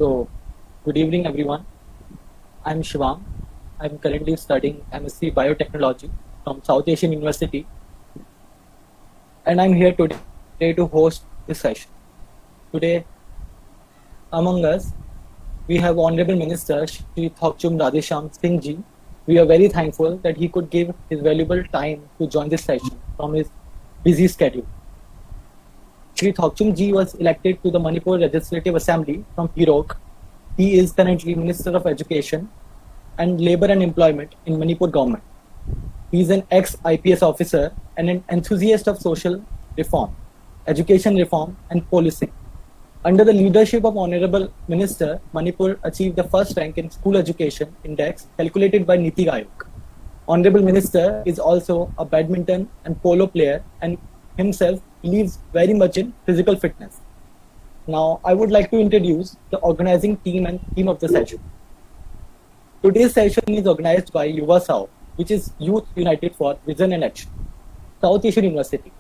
So, good evening, everyone. I'm Shivam. I'm currently studying MSc Biotechnology from South Asian University, and I'm here today to host this session. Today, among us, we have Honorable Minister Shri Thockchom Radheshyam Singh ji. We are very thankful that he could give his valuable time to join this session from his busy schedule. Shri Thockchom ji was elected to the Manipur Legislative Assembly from Pirok. He is currently Minister of Education and Labour and Employment in Manipur government. He is an ex-IPS officer and an enthusiast of social reform, education reform and policing. Under the leadership of Honorable Minister, Manipur achieved the first rank in school education index calculated by Niti Aayog. Honorable Minister is also a badminton and polo player and himself believes very much in physical fitness. Now, I would like to introduce the organizing team and theme of the session. Today's session is organized by YUVA South, which is Youth United for Vision and Action, South Asian University,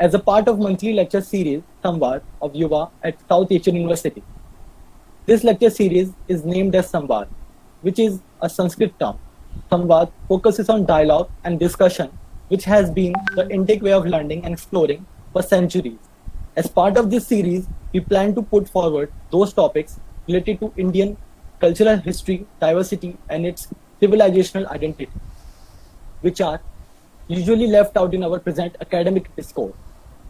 as a part of monthly lecture series Samvad of YUVA at South Asian University. This lecture series is named as Samvad, which is a Sanskrit term. Samvad focuses on dialogue and discussion, which has been the Indic way of learning and exploring for centuries. As part of this series, we plan to put forward those topics related to Indian cultural history, diversity, and its civilizational identity, which are usually left out in our present academic discourse.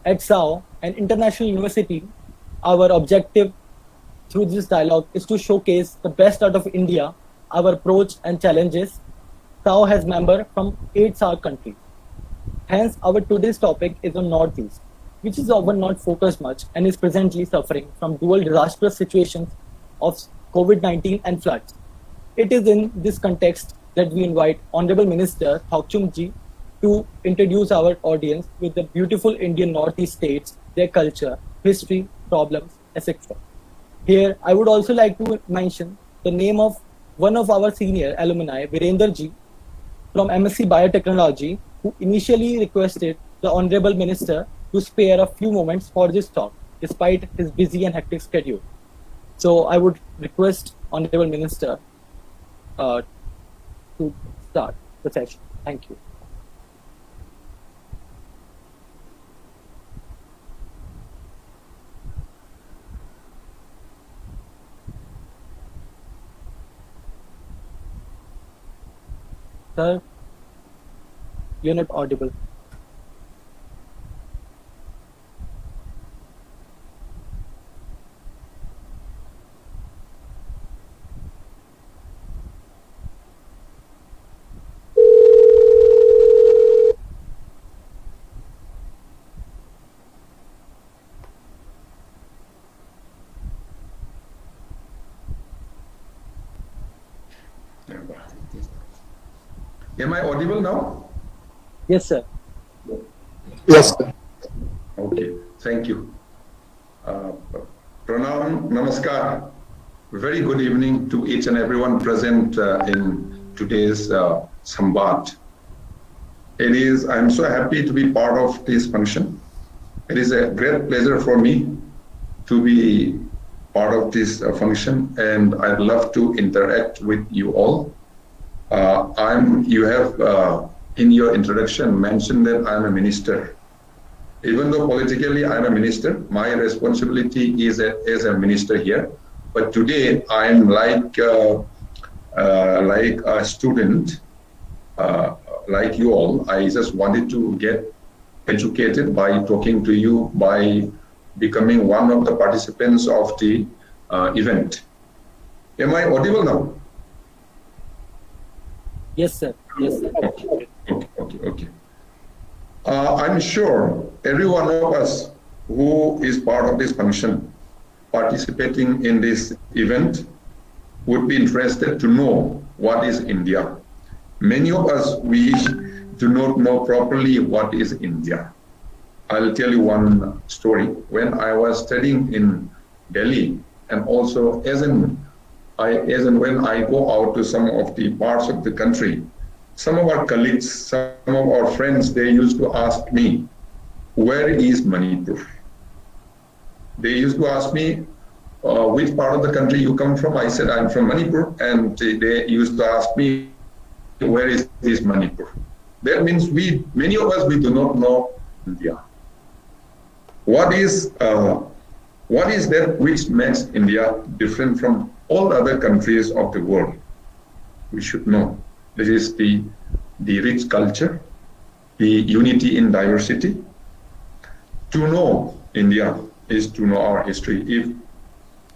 At SAO, an international university, our objective through this dialogue is to showcase the best out of India, our approach and challenges. SAO has members from 8 SAO countries. Hence, our today's topic is on Northeast, which is often not focused much and is presently suffering from dual disastrous situations of COVID-19 and floods. It is in this context that we invite Honorable Minister Thockchom ji to introduce our audience with the beautiful Indian Northeast states, their culture, history, problems, etc. Here, I would also like to mention the name of one of our senior alumni, Virender ji, from MSc Biotechnology, who initially requested the Honorable Minister to spare a few moments for this talk, despite his busy and hectic schedule. So I would request Honorable Minister to start the session. Thank you. Sir, you're not audible. Am I audible now? Yes, sir. Yes, sir. Okay, thank you. Pranam, namaskar. Very good evening to each and everyone present in today's Samvad. I'm so happy to be part of this function. It is a great pleasure for me to be part of this function, and I'd love to interact with you all. You have in your introduction mentioned that I'm a minister. Even though politically I'm a minister, my responsibility is as a minister here. But today I'm like a student, like you all. I just wanted to get educated by talking to you, by becoming one of the participants of the event. Am I audible now? Yes, sir. Yes, sir. Okay. I'm sure every one of us who is part of this function, participating in this event, would be interested to know what is India. Many of us, we do not know properly what is India. I'll tell you one story. When I was studying in Delhi, and also when I go out to some of the parts of the country, some of our colleagues, some of our friends, they used to ask me, where is Manipur? They used to ask me, which part of the country you come from? I said, I'm from Manipur, and they used to ask me, where is this Manipur? That means many of us, we do not know India. What is that which makes India different from all other countries of the world? We should know. This is the rich culture, the unity in diversity. To know India is to know our history. If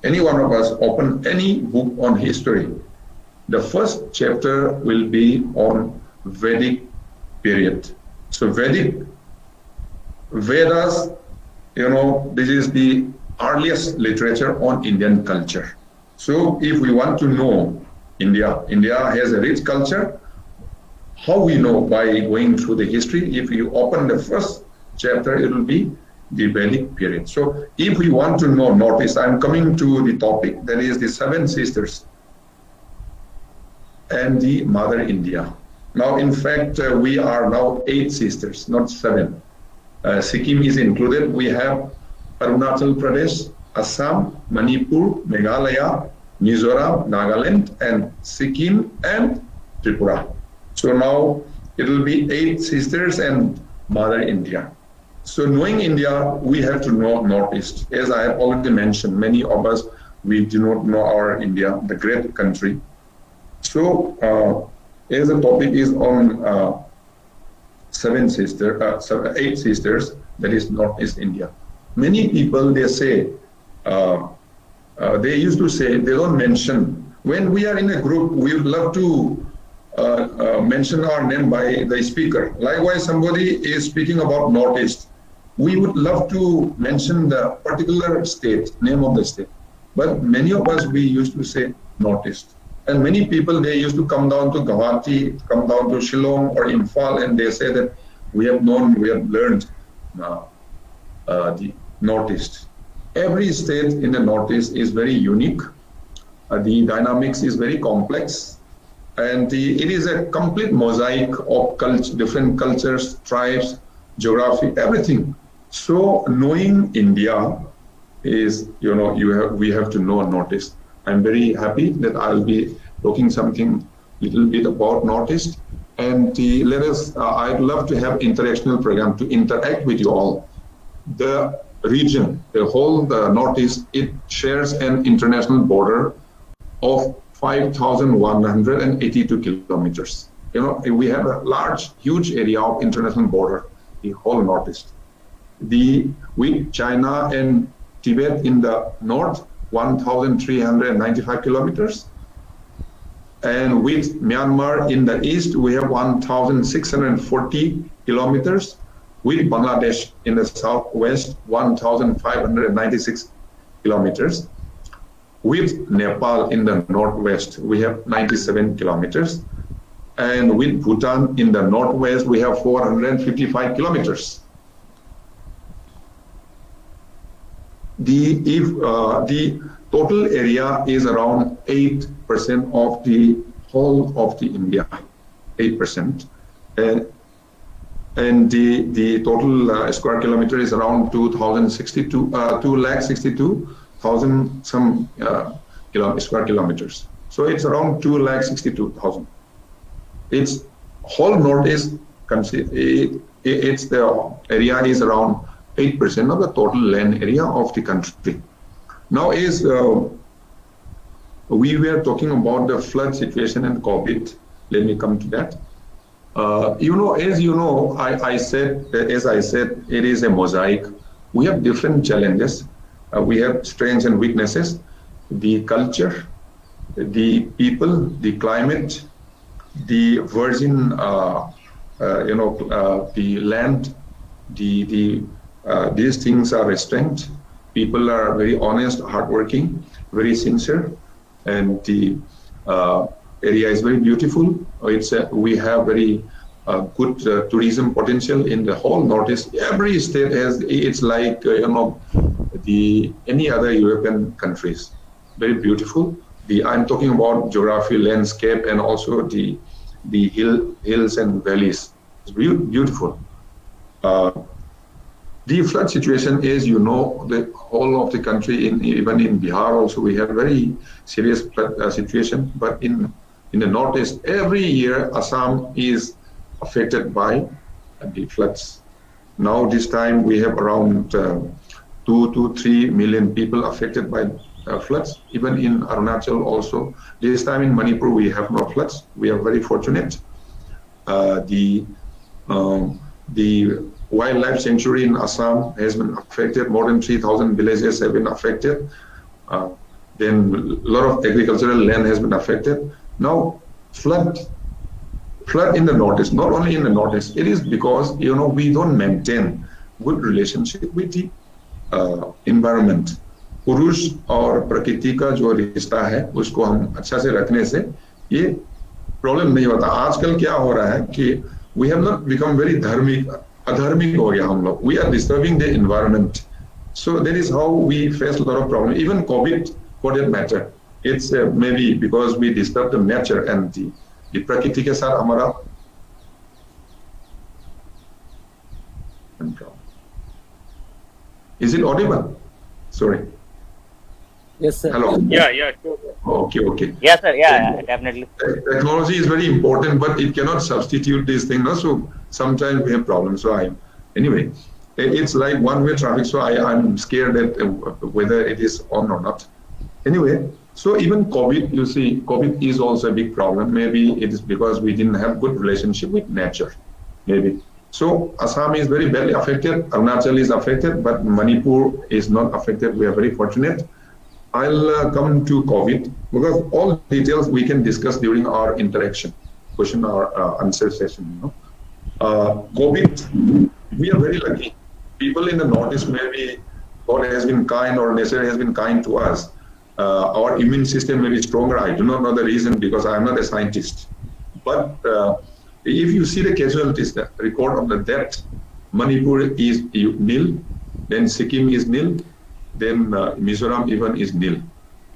any one of us open any book on history, the first chapter will be on Vedic period. So Vedas, this is the earliest literature on Indian culture. So if we want to know India has a rich culture. How we know? By going through the history. If you open the first chapter, it will be the Vedic period. So if we want to know Northeast, I'm coming to the topic, that is the seven sisters and the Mother India. Now, in fact, we are now 8 sisters, not 7. Sikkim is included. We have Arunachal Pradesh, Assam, Manipur, Meghalaya, Mizoram, Nagaland, and Sikkim, and Tripura. So now it will be 8 sisters and Mother India. So knowing India, we have to know Northeast. As I have already mentioned, many of us, we do not know our India, the great country. So as the topic is on 8 sisters, that is Northeast India. Many people, they say, they used to say, they don't mention. When we are in a group, we would love to mention our name by the speaker. Likewise, somebody is speaking about Northeast. We would love to mention the particular state, name of the state. But many of us, we used to say Northeast. And many people, they used to come down to Guwahati, come down to Shillong or Imphal, and they say that we have learned the Northeast. Every state in the Northeast is very unique. The dynamics is very complex. And it is a complete mosaic of different cultures, tribes, geography, everything. So knowing India is, we have to know Northeast. I'm very happy that I'll be talking something little bit about Northeast. And I'd love to have interactional program to interact with you all. The region, the Northeast, it shares an international border of 5,182 kilometers. We have a huge area of international border, the whole Northeast. With China and Tibet in the north, 1,395 kilometers. And with Myanmar in the east, we have 1,640 kilometers. With Bangladesh in the southwest, 1,596 kilometers. With Nepal in the northwest, we have 97 kilometers. And with Bhutan in the northwest, we have 455 kilometers. The total area is around 8% of the whole of the India, 8%. And the total square kilometer is around 2,62,000 some square kilometers. So it's around 2,62,000. Its whole Northeast country, the area is around 8% of the total land area of the country. Now we were talking about the flood situation and COVID. Let me come to that. As I said, it is a mosaic. We have different challenges. We have strengths and weaknesses. The culture, the people, the climate, the virgin, the land, these things are a strength. People are very honest, hardworking, very sincere, and the area is very beautiful. We have very good tourism potential in the whole Northeast. Every state has, it's like any other European countries. Very beautiful. I'm talking about geography, landscape, and also the hills and valleys. It's beautiful. The flood situation is, you know, the whole of the country, even in Bihar also, we have very serious flood situation. But in the Northeast, every year Assam is affected by the floods. Now this time we have around 2 to 3 million people affected by floods. Even in Arunachal also. This time in Manipur we have no floods. We are very fortunate. The wildlife sanctuary in Assam has been affected. More than 3,000 villages have been affected. Then a lot of agricultural land has been affected. Now, flood in the Northeast, not only in the Northeast, it is because, you know, we don't maintain good relationship with the environment. पुरुष और प्रकृति का जो रिश्ता है उसको हम अच्छा से रखने से ये प्रॉब्लम नहीं होता. आजकल क्या हो रहा है कि we have not become very अधार्मिक हो गया हम लोग. We are disturbing the environment. So that is how we face a lot of problems. Even COVID, for that matter, it's maybe because we disturb the nature and the प्रकृति के साथ हमारा. Is it audible? Sorry. Yes, sir. Hello. Yeah, sure. Okay. Yes, sir. Yeah, definitely. Technology is very important, but it cannot substitute this thing. No? So sometimes we have problems. So anyway, it's like one-way traffic. So I'm scared that whether it is on or not. Anyway, so even COVID, you see, COVID is also a big problem. Maybe it is because we didn't have good relationship with nature. Maybe. So Assam is very badly affected. Arunachal is affected, but Manipur is not affected. We are very fortunate. I'll come to COVID because all details we can discuss during our interaction, question or answer session. You know, COVID, we are very lucky. People in the Northeast, maybe God has been kind or nature has been kind to us. Our immune system may be stronger. I do not know the reason because I am not a scientist. But if you see the casualties, the record of the death, Manipur is nil, then Sikkim is nil. Then Mizoram even is nil.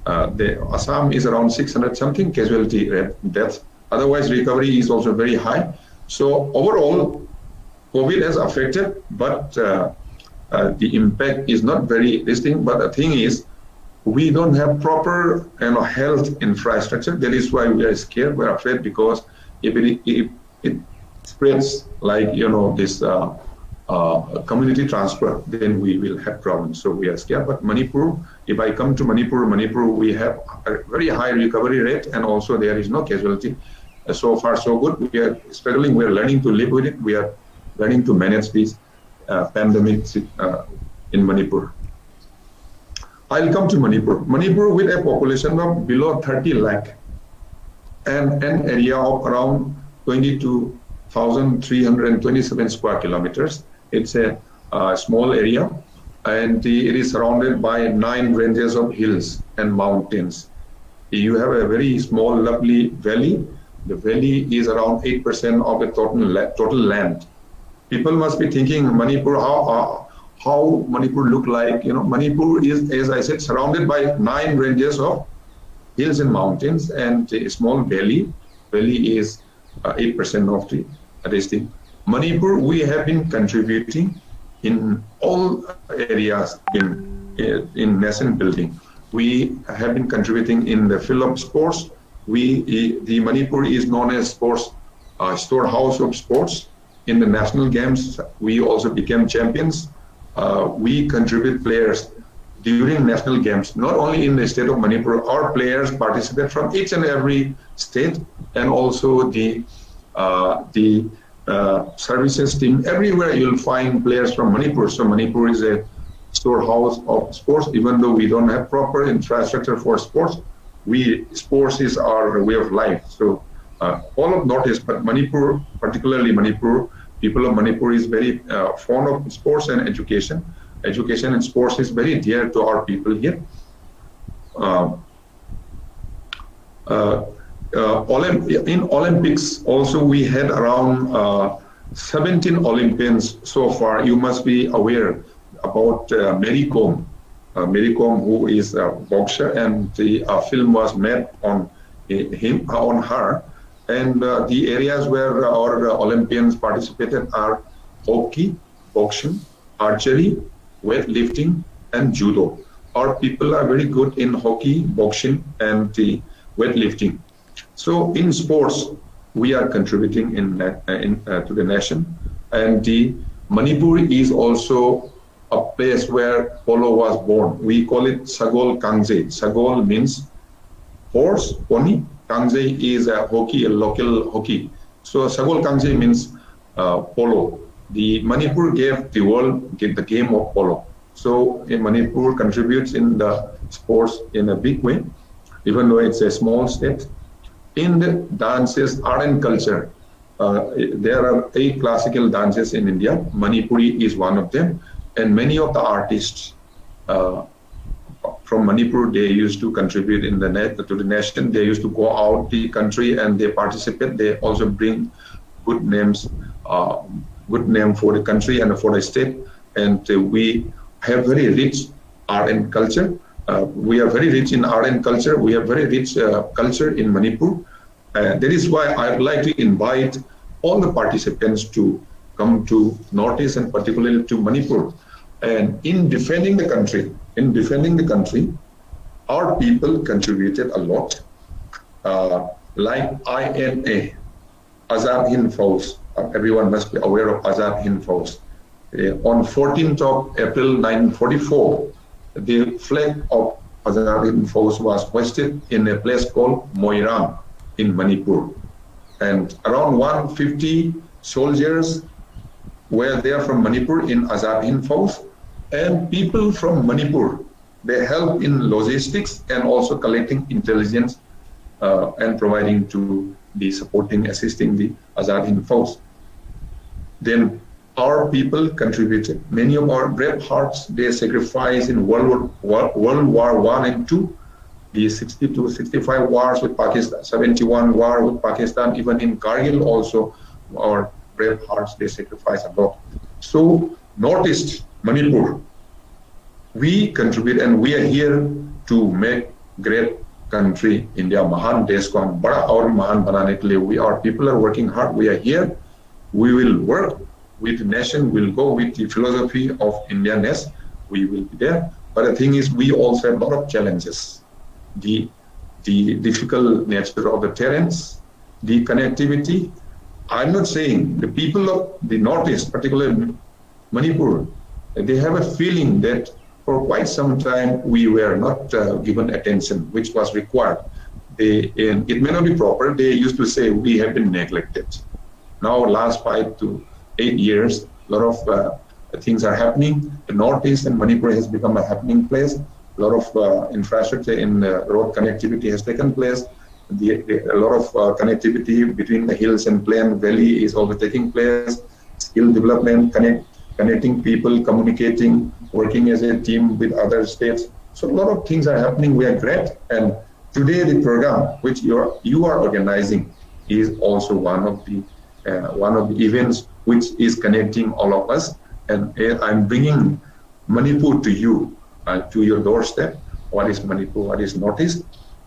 The Assam is around 600 something casualty deaths. Otherwise, recovery is also very high. So overall, COVID has affected, but the impact is not very distinct. But the thing is, we don't have proper health infrastructure. That is why we are scared. We're afraid because if it spreads like this. Community transfer, then we will have problems. So we are scared. But Manipur, if I come to Manipur, we have a very high recovery rate and also there is no casualty. So far, so good. We are struggling. We are learning to live with it. We are learning to manage this pandemic in Manipur. I'll come to Manipur. Manipur with a population of below 30 lakh and an area of around 22,327 square kilometers. It's a small area and it is surrounded by 9 ranges of hills and mountains. You have a very small, lovely valley. The valley is around 8% of the total land. People must be thinking, Manipur, how Manipur look like? Manipur is, as I said, surrounded by 9 ranges of hills and mountains and a small valley. Valley is 8% of this thing. Manipur, we have been contributing in all areas in nation building. We have been contributing in the field of sports. The Manipur is known as sports storehouse of sports. In the national games, we also became champions. We contribute players during national games, not only in the state of Manipur. Our players participate from each and every state, and also the services team. Everywhere you'll find players from Manipur. So Manipur is a storehouse of sports. Even though we don't have proper infrastructure for sports, sports is our way of life. So all of Northeast, but Manipur, particularly Manipur, people of Manipur is very fond of sports and education. Education and sports is very dear to our people here. In Olympics, also we had around 17 Olympians so far. You must be aware about Mary Kom, who is a boxer, and the film was made on her. And the areas where our Olympians participated are hockey, boxing, archery, weightlifting, and judo. Our people are very good in hockey, boxing, and the weightlifting. So in sports, we are contributing to the nation. And the Manipur is also a place where polo was born. We call it Sagol Kangje. Sagol means horse, pony. Kangje is a hockey, a local hockey. So Sagol Kangje means polo. The Manipur gave the world the game of polo. So Manipur contributes in the sports in a big way, even though it's a small state. In the dances, art and culture, there are 8 classical dances in India. Manipuri is one of them. And many of the artists from Manipur, they used to contribute to the nation. They used to go out the country and they participate. They also bring good names, good name for the country and for the state. And we have very rich art and culture. We are very rich in art and culture. We have very rich culture in Manipur. That is why I would like to invite all the participants to come to Northeast and particularly to Manipur. And in defending the country, our people contributed a lot. Like INA, Azad Hind Fauj. Everyone must be aware of Azad Hind Fauj. On 14th of April 1944, the flag of Azad Hind Fauj was hoisted in a place called Moirang in Manipur. And around 150 soldiers were there from Manipur in Azad Hind Fauj. And people from Manipur, they help in logistics and also collecting intelligence and providing to the supporting, assisting the Azad Hind Fauj. Then our people contributed. Many of our brave hearts, they sacrificed in World War I and II, the 62, 65 wars with Pakistan, 71 war with Pakistan, even in Kargil also, our brave hearts, they sacrificed a lot. So Northeast, Manipur, we contribute and we are here to make great country, India, Mahan Desh ko hum bada aur mahan banane ke liye. Our people are working hard. We are here. We will work with the nation. We'll go with the philosophy of Indianness. We will be there. But the thing is, we also have a lot of challenges. The difficult nature of the terrains, the connectivity. I'm not saying the people of the Northeast, particularly Manipur, they have a feeling that for quite some time we were not given attention which was required. It may not be proper. They used to say we have been neglected. Now, last 5 to 8 years, a lot of things are happening. The Northeast and Manipur has become a happening place. A lot of infrastructure in road connectivity has taken place. A lot of connectivity between the hills and plain valley is also taking place. Skill development, connecting people, communicating, working as a team with other states. So a lot of things are happening. We are great. And today the program which you are organizing is also one of the events which is connecting all of us. And I'm bringing Manipur to you, to your doorstep. What is Manipur? What is Northeast?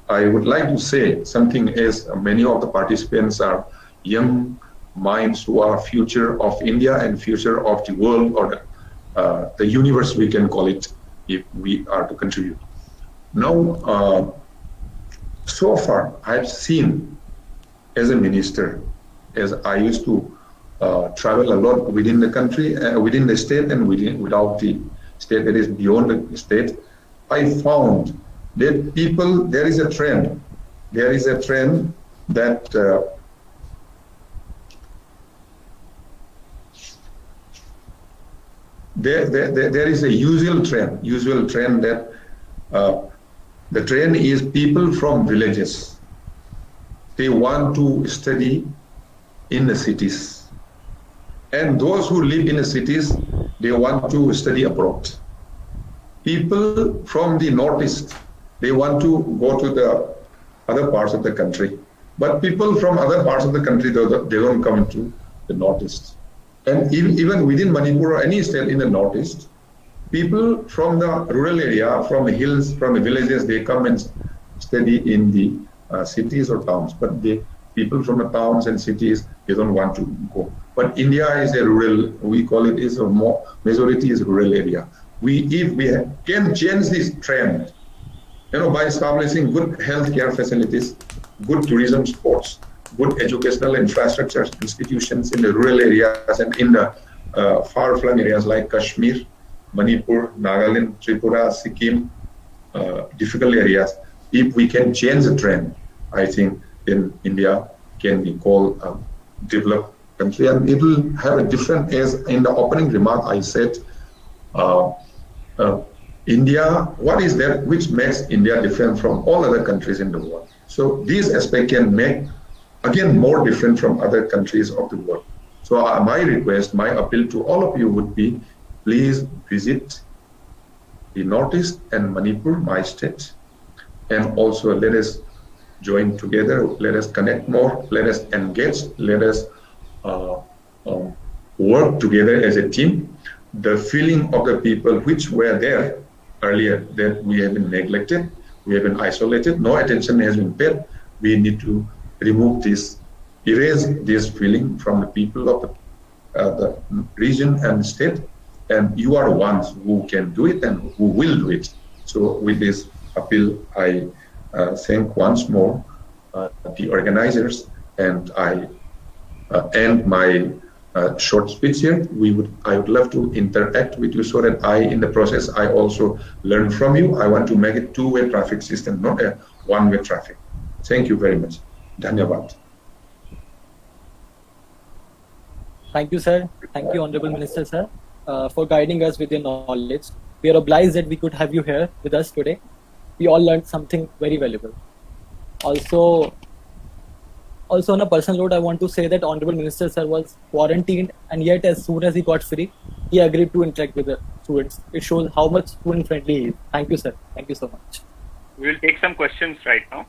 I would like to say something as many of the participants are young minds who are future of India and future of the world or the universe, we can call it, if we are to contribute. Now, so far, I've seen as a minister, as I used to travel a lot within the country, within the state and without the state, that is beyond the state, I found that people, there is a trend that there is a usual trend that the trend is people from villages, they want to study in the cities, and those who live in the cities, they want to study abroad. People from the Northeast, they want to go to the other parts of the country, but people from other parts of the country, they don't come to the Northeast. And even within Manipur or any state in the Northeast, people from the rural area, from the hills, from the villages, they come and study in the cities or towns. But the people from the towns and cities, they don't want to go. But India is a rural, we call it is a more, majority is rural area. If we can change this trend, by establishing good healthcare facilities, good tourism spots, good educational infrastructure institutions in the rural areas and in the far-flung areas like Kashmir, Manipur, Nagaland, Tripura, Sikkim, difficult areas. If we can change the trend, I think then India can be called a developed country, and it will have a different, as in the opening remark I said, India, what is that which makes India different from all other countries in the world? So these aspects can make, again, more different from other countries of the world. So my request, my appeal to all of you would be, please visit the Northeast and Manipur, my state, and also let us join together, let us connect more, let us engage, let us work together as a team. The feeling of the people which were there earlier, that we have been neglected, we have been isolated, no attention has been paid. We need to remove this, erase this feeling from the people of the region and state, and you are the ones who can do it and who will do it. So with this appeal, I thank once more the organizers, and I end my short speech here. I would love to interact with you so that in the process, I also learn from you. I want to make it two-way traffic system, not a one-way traffic. Thank you very much. Dhanyavad. Thank you, sir. Thank you, Honorable Minister, sir, for guiding us with your knowledge. We are obliged that we could have you here with us today. We all learned something very valuable. Also, on a personal note, I want to say that Honorable Minister, sir, was quarantined, and yet as soon as he got free, he agreed to interact with the students. It shows how much student-friendly he is. Thank you, sir. Thank you so much. We will take some questions right now.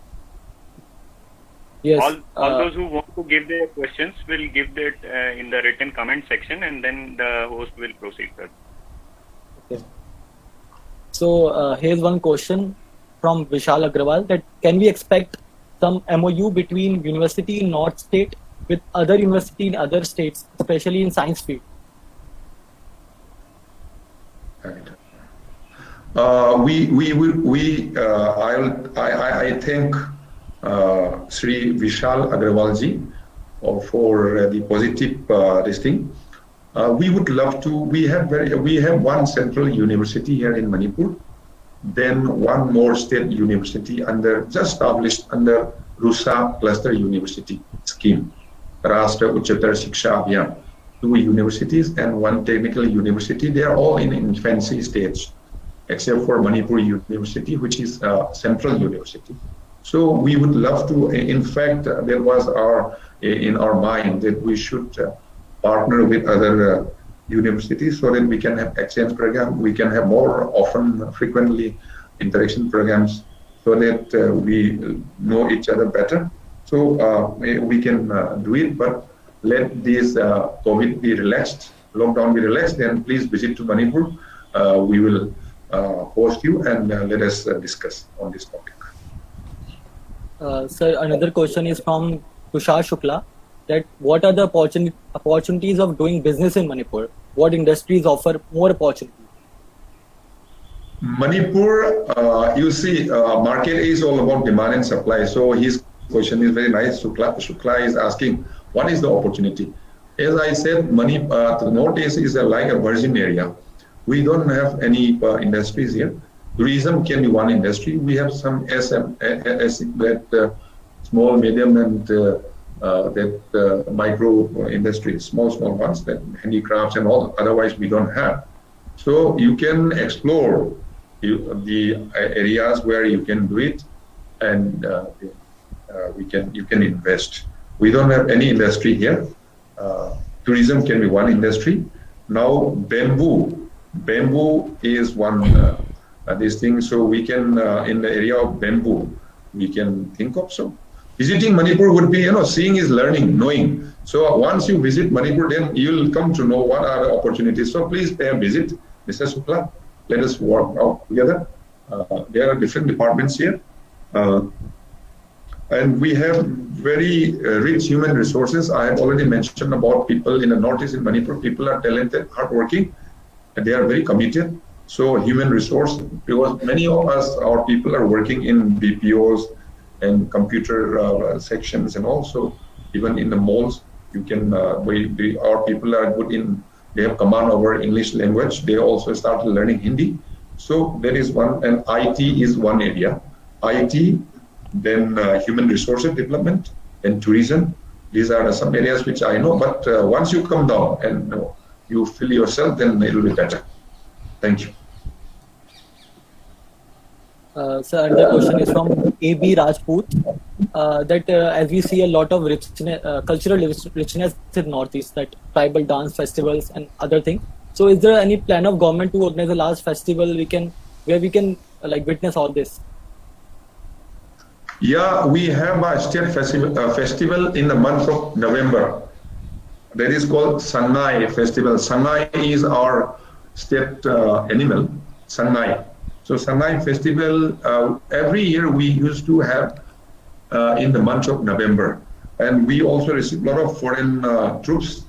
Yes. All those who want to give their questions will give that in the written comment section, and then the host will proceed, sir. Okay. So here's one question from Vishal Agrawal, that can we expect some MOU between University in North State with other university in other states, especially in science field? I thank Sri Vishal Agrawalji for the positive this thing. We would love to. We have one central university here in Manipur, then one more state university just established under Rusa Cluster University scheme, Rashtra Uchatar Shiksha Abhiyan. 2 universities and 1 technical university. They are all in infancy stage, except for Manipur University, which is central university. So we would love to. In fact, there was in our mind that we should partner with other universities so that we can have exchange program. We can have more often, frequently interaction programs, so that we know each other better. So we can do it, but let this COVID be relaxed, lockdown be relaxed, then please visit to Manipur. We will host you and let us discuss on this topic. Sir, another question is from Tushar Shukla, that what are the opportunities of doing business in Manipur? What industries offer more opportunity? Manipur, you see, market is all about demand and supply. So his question is very nice. Shukla is asking, what is the opportunity? As I said, the Northeast is like a virgin area. We don't have any industries here. Tourism can be one industry. We have some small, medium, and micro industries, small ones, that handicrafts and all. Otherwise, we don't have. So you can explore the areas where you can do it, and you can invest. We don't have any industry here. Tourism can be one industry. Now bamboo is one this thing. So we can in the area of bamboo, we can think of. So visiting Manipur would be, seeing is learning, knowing. So once you visit Manipur, then you'll come to know what are the opportunities. So please pay a visit, Mr. Shukla. Let us work out together. There are different departments here. And we have very rich human resources. I have already mentioned about people in the Northeast in Manipur. People are talented, hardworking, and they are very committed. So human resource, because many of us, our people are working in BPOs and computer sections, and also even in the malls. You can, our people are good in, they have command over English language. They also started learning Hindi. So there is one, and IT is one area. IT, then human resources development, and tourism. These are some areas which I know, but once you come down and you feel yourself, then it will be better. Thank you. So another question is from AB Rajput, that as we see a lot of richness, cultural richness in Northeast, that tribal dance festivals and other things. So is there any plan of government to organize a large festival where we can like witness all this? Yeah, we have a state festival in the month of November. That is called Sangai Festival. Sangai is our state animal, Sangai. So Sangai Festival, every year we used to have in the month of November. And we also receive a lot of foreign troops,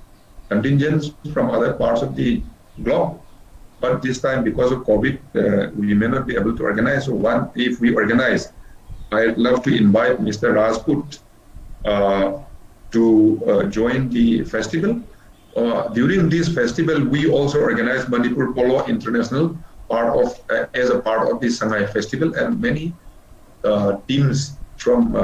contingents from other parts of the globe. But this time, because of COVID, we may not be able to organize. So if we organize, I'd love to invite Mr. Rajput to join the festival. During this festival, we also organize Manipur Polo International as a part of the Sangai Festival, and many teams from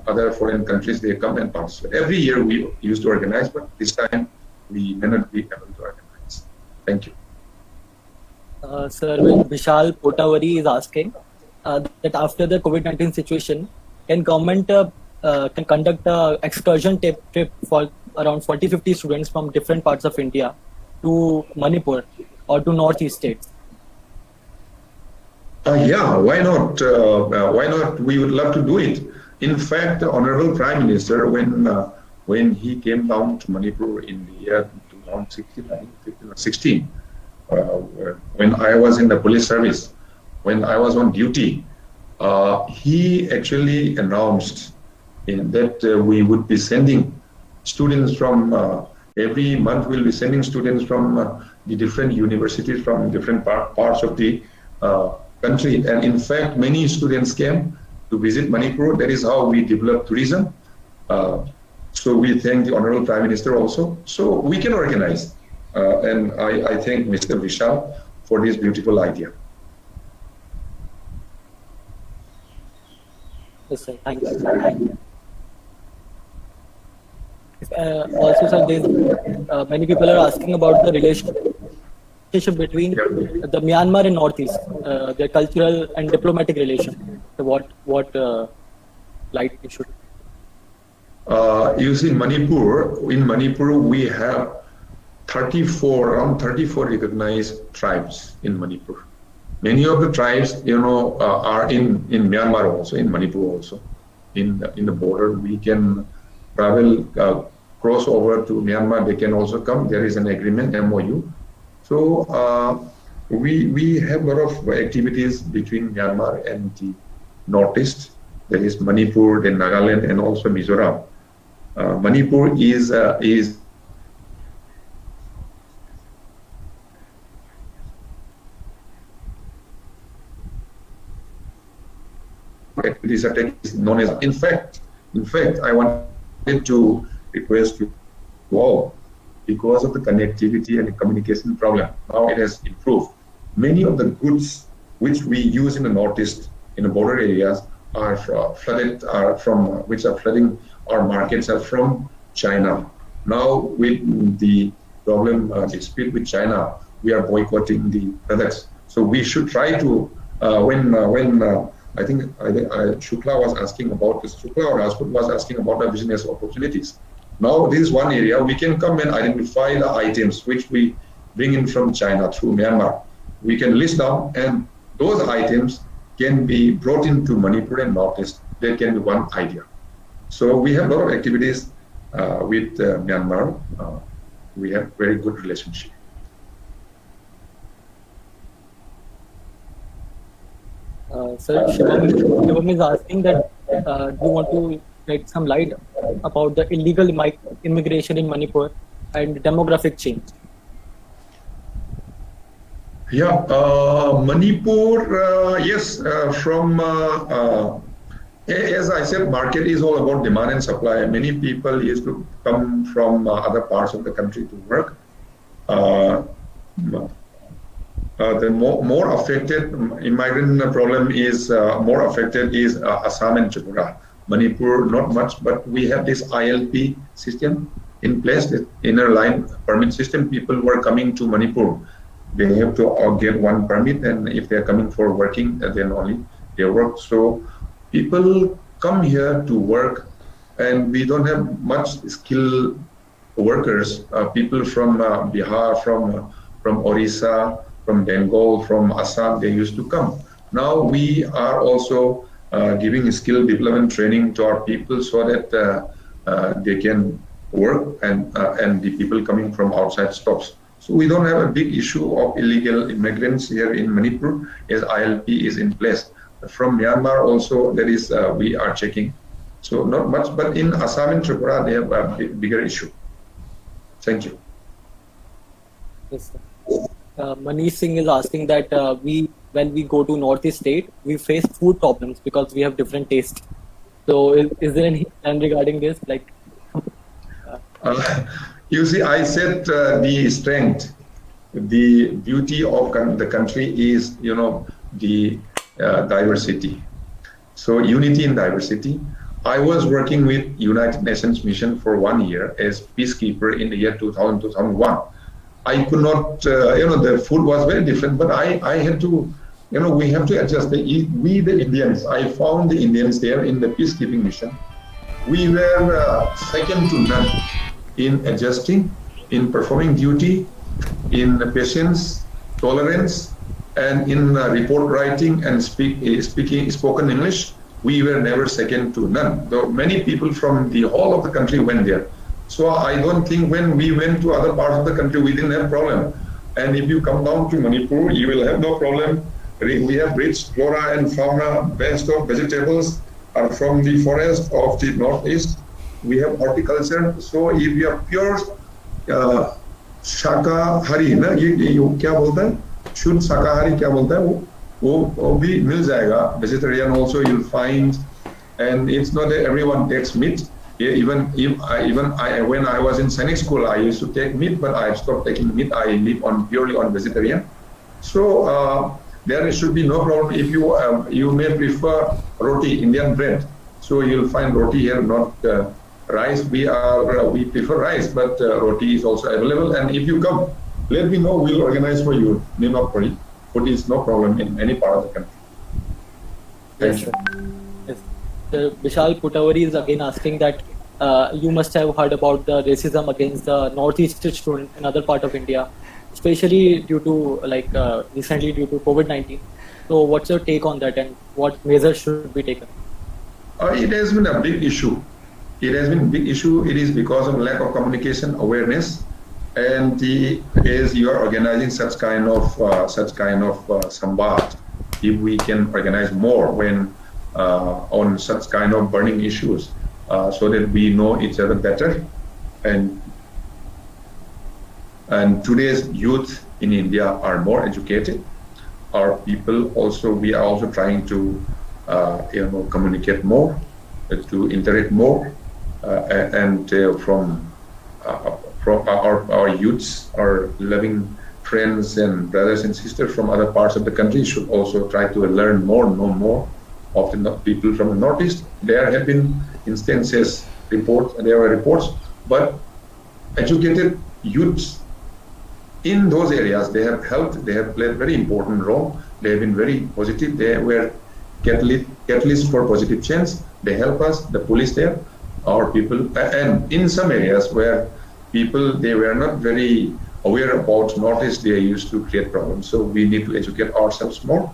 other foreign countries, they come and participate. Every year we used to organize, but this time we may not be able to organize. Thank you. Sir, Vishal Potavari is asking that after the COVID-19 situation, can government can conduct an excursion trip for around 40-50 students from different parts of India to Manipur or to Northeast states? Yeah, why not? Why not? We would love to do it. In fact, the Honorable Prime Minister, when he came down to Manipur in the year 2016, I think 15 or 16, when I was in the police service, when I was on duty, he actually announced that we would be sending students from every month. We'll be sending students from the different universities from different parts of the country. And in fact, many students came to visit Manipur. That is how we develop tourism. So we thank the Honorable Prime Minister also. So we can organize. And I thank Mr. Vishal for this beautiful idea. Yes, sir. Thank you. Also, sir, many people are asking about the relationship between the Myanmar and Northeast, their cultural and diplomatic relation. So what light we should? You see, in Manipur, we have around 34 recognized tribes in Manipur. Many of the tribes, are in Myanmar also, in Manipur also. In the border, we can travel, cross over to Myanmar. They can also come. There is an agreement, MOU. So we have a lot of activities between Myanmar and the Northeast. There is Manipur, then Nagaland, and also Mizoram. Manipur is activities is known as. In fact, I wanted to request you all, because of the connectivity and the communication problem, now it has improved. Many of the goods which we use in the Northeast, in the border areas, are flooded, which are flooding our markets, are from China. Now, with the problem, dispute with China, we are boycotting the products. So we should try to, I think Shukla was asking about this. Shukla or Rajput was asking about the business opportunities. Now, this is one area we can come and identify the items which we bring in from China through Myanmar. We can list down, and those items can be brought into Manipur and Northeast. There can be one idea. So we have a lot of activities with Myanmar. We have very good relationship. Sir, Shivam is asking that do you want to shed some light about the illegal immigration in Manipur and demographic change. Yeah, Manipur, yes, as I said, market is all about demand and supply. Many people used to come from other parts of the country to work. The more affected immigrant problem is more affected is Assam and Tripura. Manipur, not much, but we have this ILP system in place, the inner line permit system. People who are coming to Manipur, they have to get one permit, and if they are coming for working, then only they work. So people come here to work, and we don't have much skilled workers. People from Bihar, from Orissa, from Bengal, from Assam, they used to come. Now we are also giving skill development training to our people so that they can work, and the people coming from outside stops. So we don't have a big issue of illegal immigrants here in Manipur as ILP is in place. From Myanmar also, there is we are checking. So not much, but in Assam and Tripura, they have a bigger issue. Thank you. Yes, sir. Manish Singh is asking that when we go to Northeast state, we face food problems because we have different tastes. So is there any plan regarding this? Like, you see, I said the strength, the beauty of the country is, the diversity. So unity in diversity. I was working with United Nations Mission for 1 year as peacekeeper in the year 2000, 2001. I could not, the food was very different, but I had to, we have to adjust. We, the Indians, I found the Indians there in the peacekeeping mission. We were second to none in adjusting, in performing duty, in patience, tolerance, and in report writing and speaking spoken English. We were never second to none. Though many people from the whole of the country went there. So I don't think when we went to other parts of the country, we didn't have problem. And if you come down to Manipur, you will have no problem. We have rich flora and fauna. Best of vegetables are from the forest of the Northeast. We have horticulture. So if you are pure शाकाहारी ना, ये क्या बोलता है, शुद्ध शाकाहारी क्या बोलता है, वो भी मिल जाएगा. Vegetarian also you'll find, and it's not that everyone takes meat. Even when I was in Sainik school, I used to take meat, but I stopped taking meat. I live purely on vegetarian. So there should be no problem. If you may prefer roti, Indian bread, so you'll find roti here, not rice. We prefer rice, but roti is also available. And if you come, let me know. We'll organize for you. Food is no problem in any part of the country. Thank you. Yes. Vishal Putavari is again asking that you must have heard about the racism against the Northeast student in other part of India, especially due to recently due to COVID-19. So what's your take on that, and what measures should be taken? It has been a big issue. It has been a big issue. It is because of lack of communication awareness, and as you are organizing such kind of Samvad, if we can organize more when on such kind of burning issues, so that we know each other better, and today's youth in India are more educated. Our people also, we are also trying to communicate more, to interact more, and from our youths, our loving friends and brothers and sisters from other parts of the country should also try to learn more, know more of the people from the Northeast. There have been instances, there were reports, but educated youths in those areas, they have helped, they have played a very important role. They have been very positive. They were catalysts for positive change. They help us, the police there, our people, and in some areas where people, they were not very aware about Northeast, they used to create problems. So we need to educate ourselves more.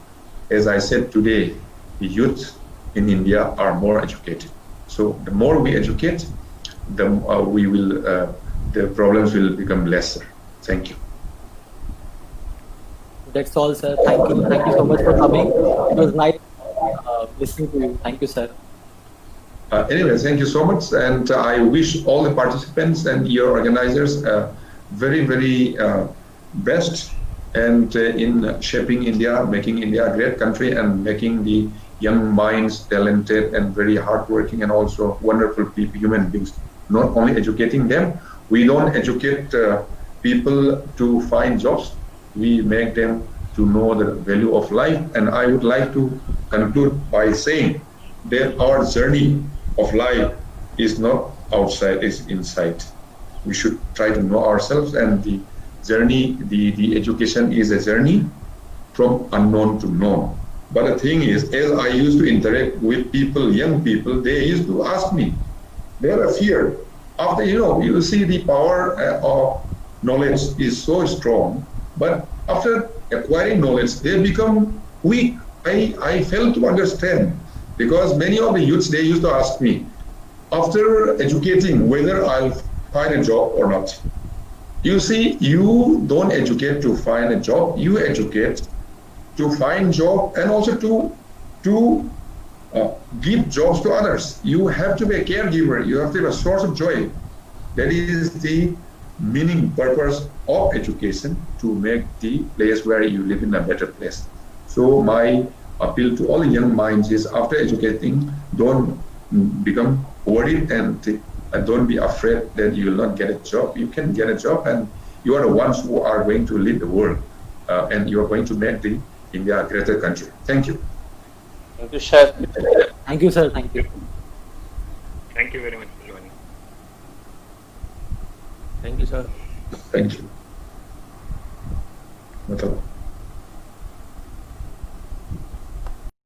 As I said today, the youth in India are more educated. So the more we educate, the problems will become lesser. Thank you. That's all, sir. Thank you so much for coming. It was nice listening to you. Thank you, sir. Anyway, thank you so much, and I wish all the participants and your organizers very, very best, and in shaping India, making India a great country, and making the young minds talented and very hardworking and also wonderful people, human beings. Not only educating them, we don't educate people to find jobs. We make them to know the value of life. And I would like to conclude by saying that our journey of life is not outside, it's inside. We should try to know ourselves, and the journey, the education is a journey from unknown to known. But the thing is, as I used to interact with people, young people, they used to ask me, they are feared. After, you see the power of knowledge is so strong, but after acquiring knowledge, they become weak. I fail to understand, because many of the youths, they used to ask me, after educating, whether I'll find a job or not. You see, you don't educate to find a job, you educate to find job and also to give jobs to others. You have to be a caregiver, you have to be a source of joy. That is the meaning, purpose of education, to make the place where you live in a better place. So my appeal to all young minds is, after educating, don't become worried and don't be afraid that you will not get a job. You can get a job, and you are the ones who are going to lead the world, and you are going to make the India a greater country. Thank you. Thank you, Chef. Thank you, sir. Thank you. Thank you very much for joining. Thank you, sir. Thank you. No problem.